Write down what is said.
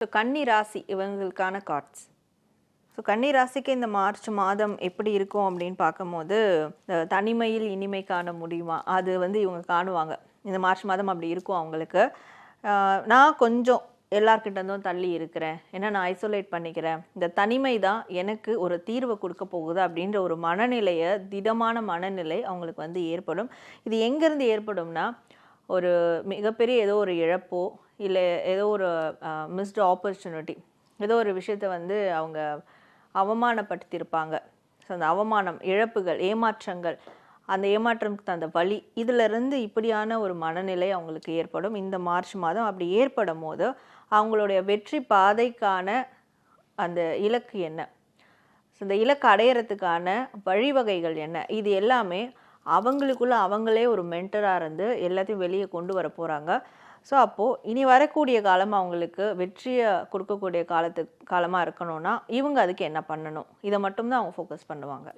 So கன்னி ராசி இவங்களுக்கான கார்ட்ஸ். ஸோ கன்னி ராசிக்கு இந்த மார்ச் மாதம் எப்படி இருக்கும் அப்படின்னு பார்க்கும்போது, தனிமையில் இனிமை காண முடியுமா, அது இவங்க காணுவாங்க. இந்த மார்ச் மாதம் அப்படி இருக்கும் அவங்களுக்கு. நான் கொஞ்சம் எல்லார்கிட்டேருந்தும் தள்ளி இருக்கிறேன், ஏன்னா நான் ஐசோலேட் பண்ணிக்கிறேன், இந்த தனிமை தான் எனக்கு ஒரு தீர்வை கொடுக்க போகுது அப்படின்ற ஒரு மனநிலையை, திடமான மனநிலை அவங்களுக்கு ஏற்படும். இது எங்கேருந்து ஏற்படும்னா, ஒரு மிகப்பெரிய ஏதோ ஒரு இழப்போ இல்லை ஏதோ ஒரு மிஸ்டு ஆப்பர்ச்சுனிட்டி, ஏதோ ஒரு விஷயத்தை அவங்க அவமானப்படுத்தியிருப்பாங்க. ஸோ அந்த அவமானம், இழப்புகள், ஏமாற்றங்கள், அந்த ஏமாற்றத்துக்கு அந்த வலி, இதிலிருந்து இப்படியான ஒரு மனநிலை அவங்களுக்கு ஏற்படும் இந்த மார்ச் மாதம். அப்படி ஏற்படும் போது அவங்களுடைய வெற்றி பாதைக்கான அந்த இலக்கு என்ன, ஸோ இந்த இலக்கு அடையிறதுக்கான வழிவகைகள் என்ன, இது எல்லாமே அவங்களுக்குள்ள அவங்களே ஒரு மென்டராக இருந்து எல்லாத்தையும் வெளியே கொண்டு வர போகிறாங்க. ஸோ அப்போது இனி வரக்கூடிய காலம் அவங்களுக்கு வெற்றியை கொடுக்கக்கூடிய காலமாக இருக்கணும்னா இவங்க அதுக்கு என்ன பண்ணணும், இதை மட்டும்தான் அவங்க ஃபோக்கஸ் பண்ணுவாங்க.